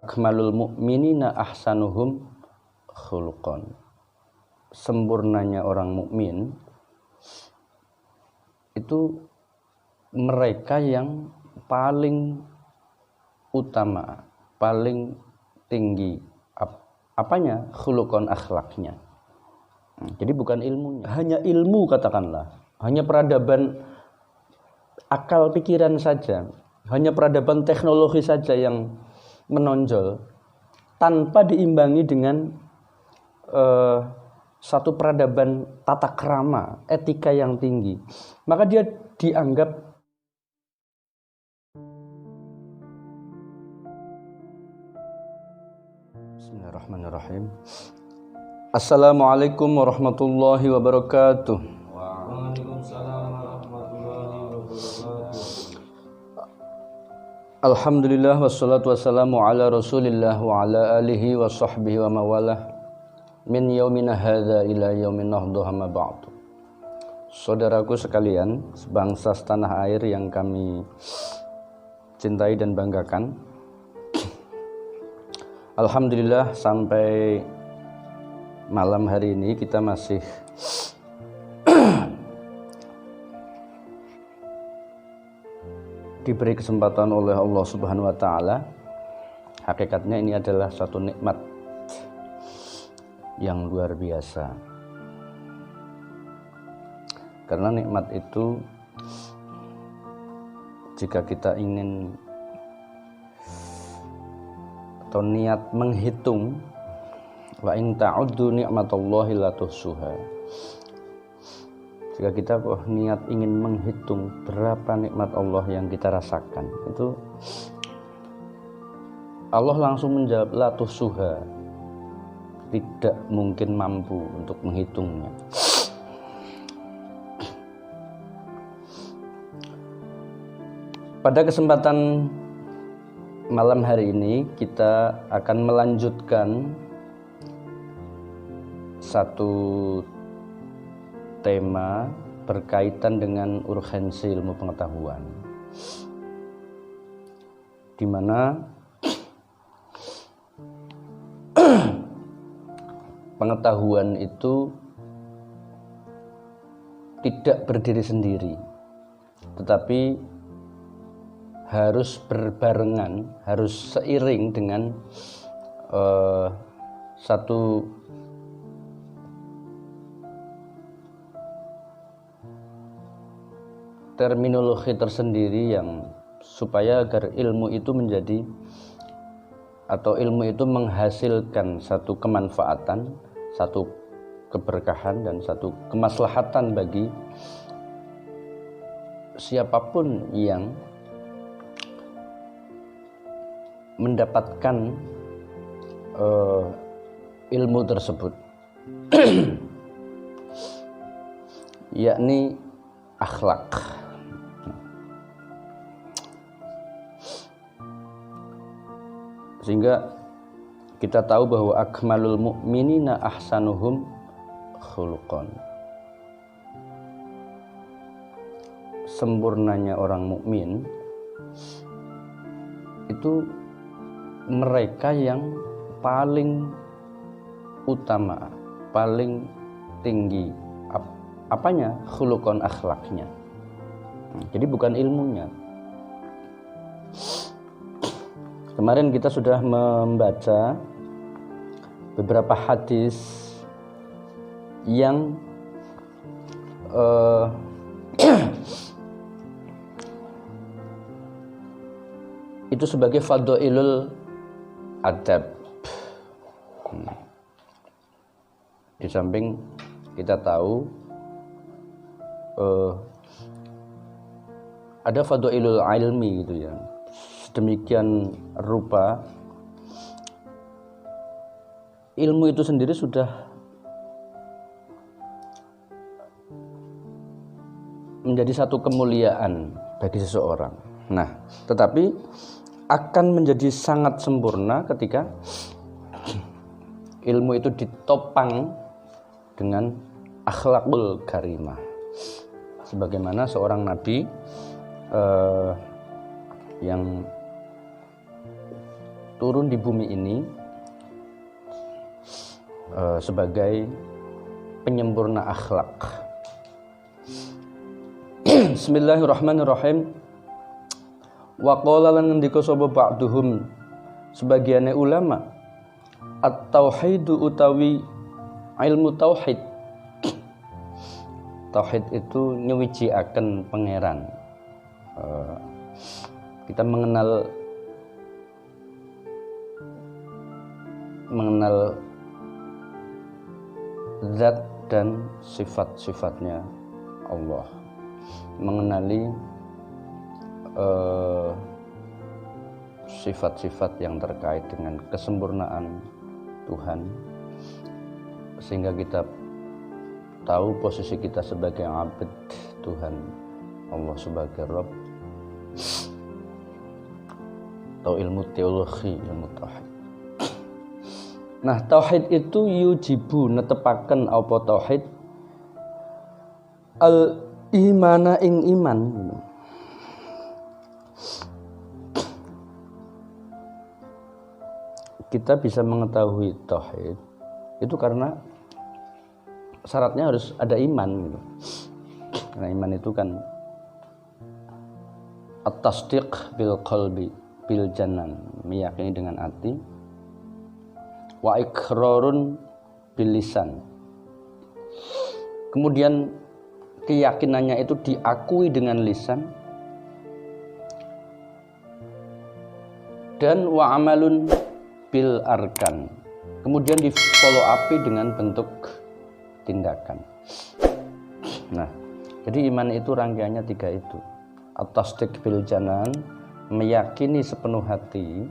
Akmalul mu'minina ahsanuhum khuluqan. Sempurnanya orang mukmin itu mereka yang paling utama, paling tinggi apanya? Khuluqan, akhlaknya. Jadi bukan ilmunya, hanya ilmu katakanlah, hanya peradaban akal pikiran saja, hanya peradaban teknologi saja yang menonjol tanpa diimbangi dengan satu peradaban tata krama, etika yang tinggi, maka dia dianggap Bismillahirrahmanirrahim. Assalamualaikum warahmatullahi wabarakatuh. Waalaikumsalam warahmatullahi wabarakatuh. Alhamdulillah wassalatu wassalamu ala Rasulillah wa ala alihi wa sahbihi wa mawalah min yaumina hadza ila yaumin nahdha ma ba'du. Saudaraku sekalian, sebangsa setanah air yang kami cintai dan banggakan, alhamdulillah sampai malam hari ini kita masih diberi kesempatan oleh Allah Subhanahu wa taala. Hakikatnya ini adalah satu nikmat yang luar biasa. Karena nikmat itu jika kita ingin atau niat menghitung, wa in ta'uddu ni'matallahi la tuhsuha. Jika kita niat ingin menghitung berapa nikmat Allah yang kita rasakan, itu Allah langsung menjawab la tuhsuha, tidak mungkin mampu untuk menghitungnya. Pada kesempatan malam hari ini kita akan melanjutkan satu tema berkaitan dengan urgensi ilmu pengetahuan, di mana pengetahuan itu tidak berdiri sendiri, tetapi harus berbarengan, harus seiring dengan satu terminologi tersendiri yang supaya agar ilmu itu menjadi atau ilmu itu menghasilkan satu kemanfaatan, satu keberkahan dan satu kemaslahatan bagi siapapun yang mendapatkan ilmu tersebut yakni akhlak. Sehingga kita tahu bahwa akmalul mu'minina ahsanuhum khuluqan. Sempurnanya orang mukmin itu mereka yang paling utama, paling tinggi apanya? Khuluqan, akhlaknya. Jadi bukan ilmunya. Kemarin kita sudah membaca beberapa hadis yang itu sebagai fadhailul adab. Di samping kita tahu ada fadhailul ilmi gitu ya. Sedemikian rupa ilmu itu sendiri sudah menjadi satu kemuliaan bagi seseorang. Nah, tetapi akan menjadi sangat sempurna ketika ilmu itu ditopang dengan akhlakul karimah. Sebagaimana seorang nabi yang turun di bumi ini sebagai penyempurna akhlak. Bismillahirrahmanirrahim. Wa qala lan ngendika sapa ba'duhum sebagiane ulama, at-tauhidu utawi ilmu tauhid. Tauhid itu nyuwiji-aken pangeran. Kita mengenal zat dan sifat-sifatnya Allah, mengenali sifat-sifat yang terkait dengan kesempurnaan Tuhan, sehingga kita tahu posisi kita sebagai abid Tuhan Allah sebagai Rabb, atau ilmu teologi, ilmu tauhid. Nah, tauhid itu yujibu netepaken apa tauhid al imana ing iman. Kita bisa mengetahui tauhid itu karena syaratnya harus ada iman gitu. Karena iman itu kan at-tasdiq bil qalbi bil janan, meyakini dengan hati, wa iqrarun bil lisan. Kemudian keyakinannya itu diakui dengan lisan, dan wa amalun bil arkan. Kemudian di follow up dengan bentuk tindakan. Nah, jadi iman itu rangkaiannya 3 itu. At-tasdiq bil janan, meyakini sepenuh hati.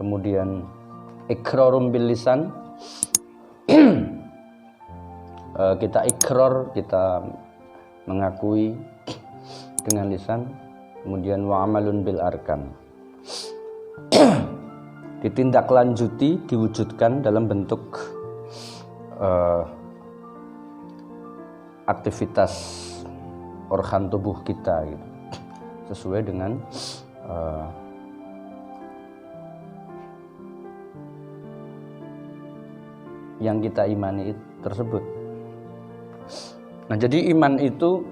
Kemudian iqrarum bil lisan, kita ikrar, kita mengakui dengan lisan. Kemudian wa amalun bil arkan, ditindaklanjuti, diwujudkan dalam bentuk aktivitas organ tubuh kita gitu, sesuai dengan yang kita imani tersebut. Nah, jadi iman itu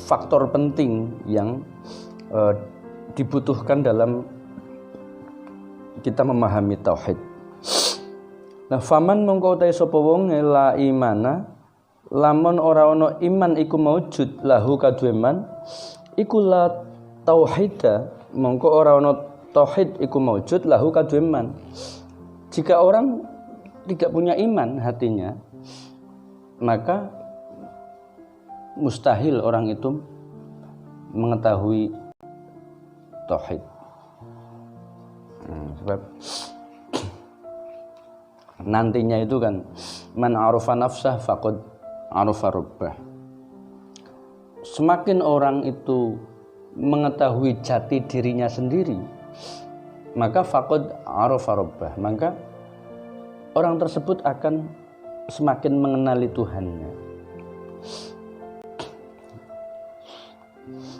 faktor penting yang dibutuhkan dalam kita memahami tauhid. Nah, faman mongko utahe sapa wong la imana, lamun ora ana iman iku maujud lahu kadue man, iku la tauhida, mongko ora ana tauhid iku maujud lahu kadue man. Jika orang tidak punya iman hatinya, maka mustahil orang itu mengetahui tauhid. Sebab nantinya itu kan man arafa nafsah faqad arafa rabbah. Semakin orang itu mengetahui jati dirinya sendiri, maka faqad arafa rabbah, maka orang tersebut akan semakin mengenali Tuhannya.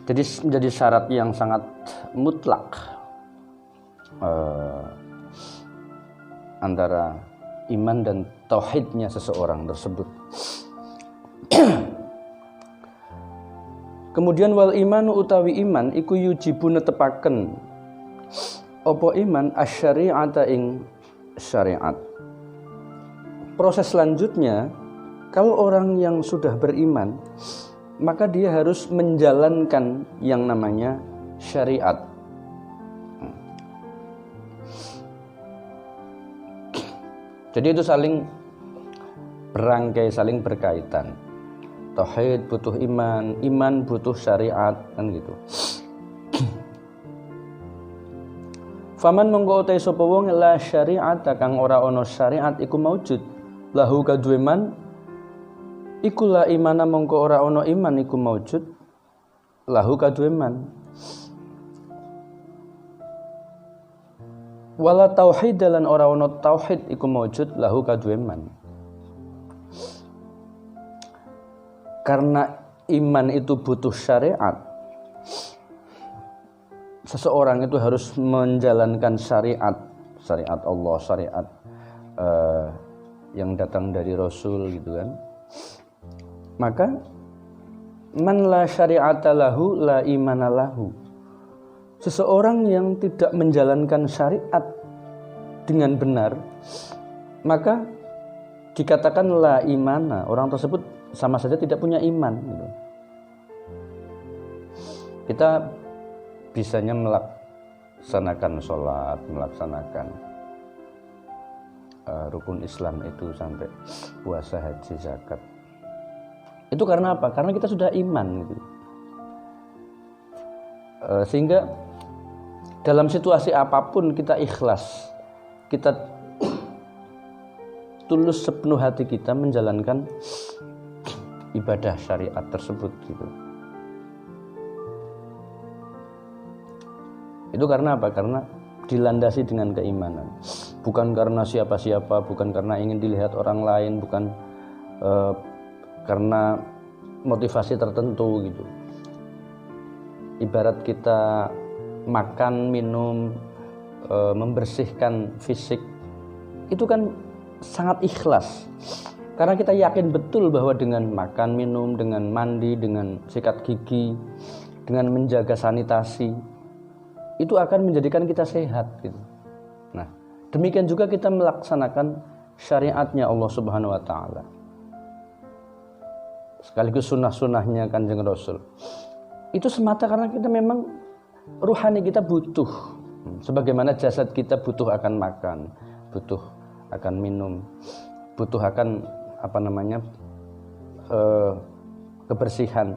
Jadi menjadi syarat yang sangat mutlak antara iman dan tauhidnya seseorang tersebut. Kemudian wal imanu utawi iman iku yujibu netepaken apa iman asyari'ata ing syariat. Proses selanjutnya, kalau orang yang sudah beriman, maka dia harus menjalankan yang namanya syariat. Jadi itu saling berangkai, saling berkaitan. Tauhid butuh iman, iman butuh syariat, kan gitu. Faman mongko utahe sapa wong la syariat kang ora ana syariat iku maujud lahu kadue man, iku la imana mongko ora ana iman iku maujud lahu kadue man. Wala tauhid lan ora ana tauhid iku maujud lahu kadue man. Karena iman itu butuh syariat, seseorang itu harus menjalankan syariat Allah, syariat yang datang dari Rasul gitu kan, maka man la syari'ata lahu la imana lahu. Seseorang yang tidak menjalankan syariat dengan benar, maka dikatakan la imana, orang tersebut sama saja tidak punya iman gitu. Kita bisanya melaksanakan sholat, melaksanakan rukun Islam itu sampai puasa, haji, zakat. Itu karena apa? Karena kita sudah iman gitu. Sehingga dalam situasi apapun kita ikhlas, kita tulus sepenuh hati kita menjalankan ibadah syariat tersebut gitu. Itu karena apa? Karena dilandasi dengan keimanan, bukan karena siapa-siapa, bukan karena ingin dilihat orang lain, bukan karena motivasi tertentu gitu. Ibarat kita makan, minum, membersihkan fisik, itu kan sangat ikhlas, karena kita yakin betul bahwa dengan makan, minum, dengan mandi, dengan sikat gigi, dengan menjaga sanitasi, itu akan menjadikan kita sehat gitu. Nah, demikian juga kita melaksanakan syariatnya Allah Subhanahu wa taala. Sekaligus sunnah-sunnahnya Kanjeng Rasul. Itu semata karena kita memang ruhani kita butuh. Sebagaimana jasad kita butuh akan makan, butuh akan minum, butuh akan kebersihan.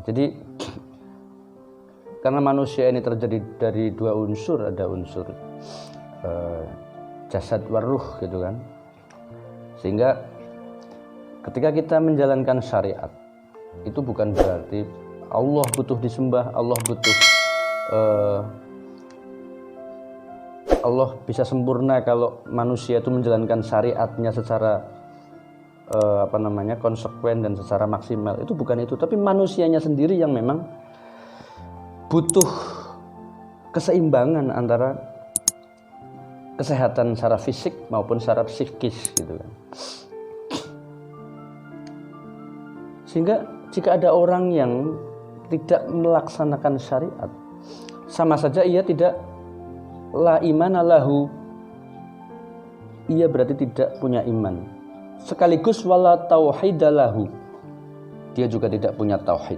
Jadi karena manusia ini terjadi dari dua unsur, ada unsur jasad waruh gitu kan. Sehingga ketika kita menjalankan syariat, itu bukan berarti Allah butuh disembah, Allah butuh Allah bisa sempurna kalau manusia itu menjalankan syariatnya secara konsekuen dan secara maksimal. Itu bukan itu, tapi manusianya sendiri yang memang butuh keseimbangan antara kesehatan secara fisik maupun secara psikis gitu kan. Sehingga jika ada orang yang tidak melaksanakan syariat, sama saja ia tidak la imana lahu, ia berarti tidak punya iman. Sekaligus wala tauhidalahu, dia juga tidak punya tauhid.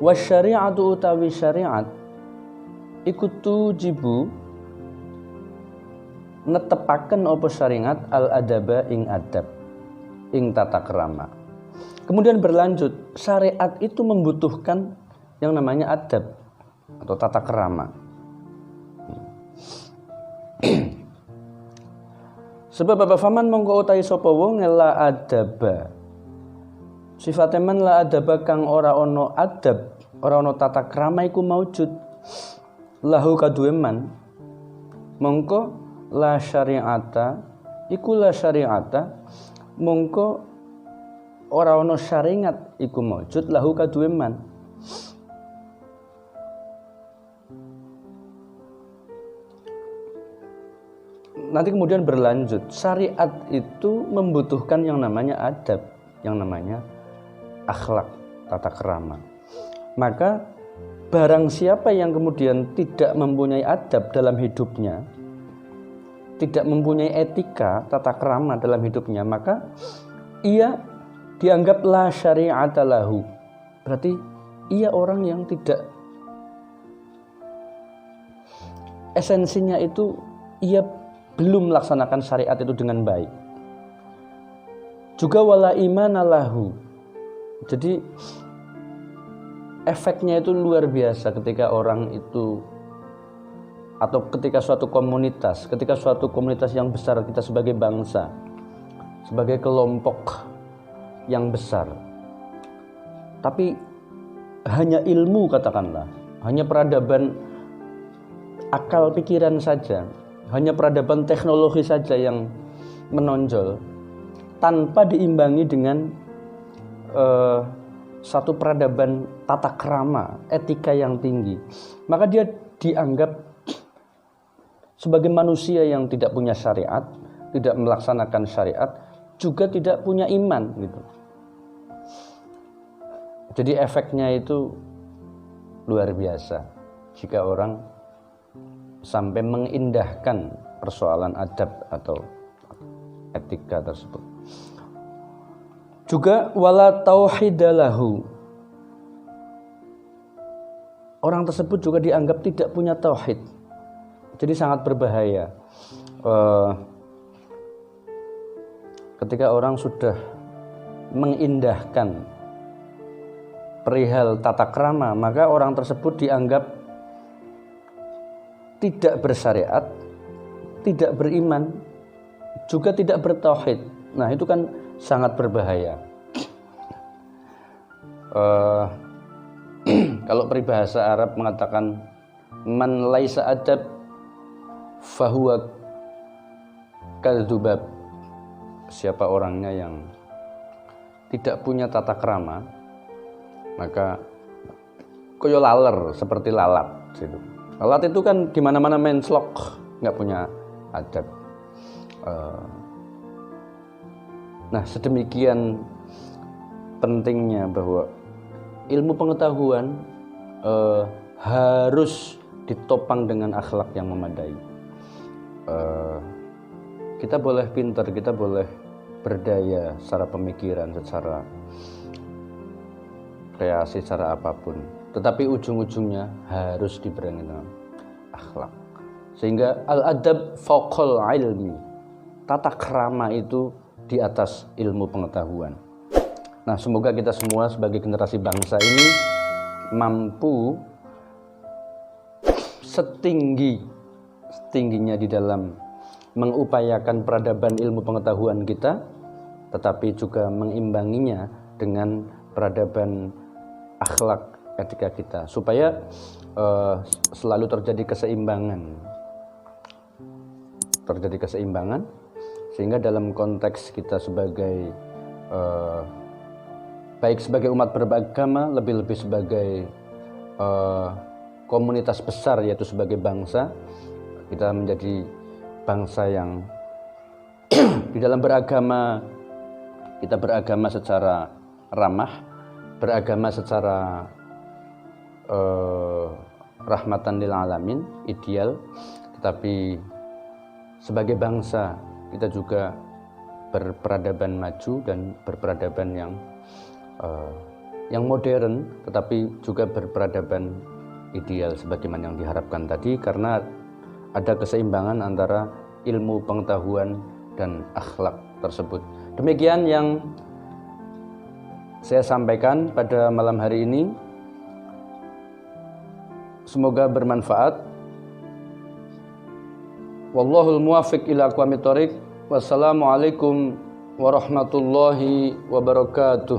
Wasyari'atu utawi syariat iku tujibu netepaken apa syariat al adaba ing adab ing tata krama. Kemudian berlanjut, syariat itu membutuhkan yang namanya adab atau tata krama. Sebab apa faman mongko utahi sapa wong la adaba, sifate man la adaba kang ora ono adab, ora ono tata krama iku maujud lahu kaduwe man, mongko la syariata iku la syariata, mongko ora ono syariat iku maujud lahu kaduwe man. Nanti kemudian berlanjut, syariat itu membutuhkan yang namanya adab, yang namanya akhlak, tata krama. Maka barang siapa yang kemudian tidak mempunyai adab dalam hidupnya, tidak mempunyai etika, tata krama dalam hidupnya, maka ia dianggap la syari'ata lahu. Berarti ia orang yang tidak, esensinya itu ia belum melaksanakan syariat itu dengan baik. Juga wala imana lahu. Jadi efeknya itu luar biasa ketika orang itu, atau ketika suatu komunitas yang besar, kita sebagai bangsa, sebagai kelompok yang besar, tapi hanya ilmu, katakanlah, hanya peradaban akal pikiran saja, hanya peradaban teknologi saja yang menonjol, tanpa diimbangi dengan satu peradaban tata krama, etika yang tinggi, maka dia dianggap sebagai manusia yang tidak punya syariat, tidak melaksanakan syariat, juga tidak punya iman gitu. Jadi efeknya itu luar biasa jika orang sampai mengindahkan persoalan adab atau etika tersebut. Juga wala tauhidalahu. Orang tersebut juga dianggap tidak punya tauhid. Jadi sangat berbahaya. Ketika orang sudah mengindahkan perihal tata krama, maka orang tersebut dianggap tidak bersyariat, tidak beriman, juga tidak bertauhid. Nah, itu kan sangat berbahaya. Kalau peribahasa Arab mengatakan man laisa adab fahuwa kadzubab. Siapa orangnya yang tidak punya tata krama, maka koyo laler, seperti lalat gitu. Lalat itu kan di mana-mana menslok, nggak punya adab. Nah, sedemikian pentingnya bahwa ilmu pengetahuan harus ditopang dengan akhlak yang memadai. Kita boleh pintar, kita boleh berdaya secara pemikiran, secara kreasi, secara apapun, tetapi ujung-ujungnya harus dibarengi dengan akhlak. Sehingga al-adab fauqal ilmi, tata krama itu di atas ilmu pengetahuan. Nah, semoga kita semua sebagai generasi bangsa ini mampu setingginya di dalam mengupayakan peradaban ilmu pengetahuan kita, tetapi juga mengimbanginya dengan peradaban akhlak etika kita, supaya selalu terjadi keseimbangan, sehingga dalam konteks kita sebagai baik sebagai umat beragama, lebih-lebih sebagai komunitas besar, yaitu sebagai bangsa, kita menjadi bangsa yang di dalam beragama, kita beragama secara ramah, beragama secara rahmatan lil alamin, ideal, tetapi sebagai bangsa kita juga berperadaban maju dan berperadaban yang modern, tetapi juga berperadaban ideal sebagaimana yang diharapkan tadi, karena ada keseimbangan antara ilmu pengetahuan dan akhlak tersebut. Demikian yang saya sampaikan pada malam hari ini. Semoga bermanfaat. Wallahul muwaffiq ila aqwamit thoriq. Wassalamualaikum warahmatullahi wabarakatuh.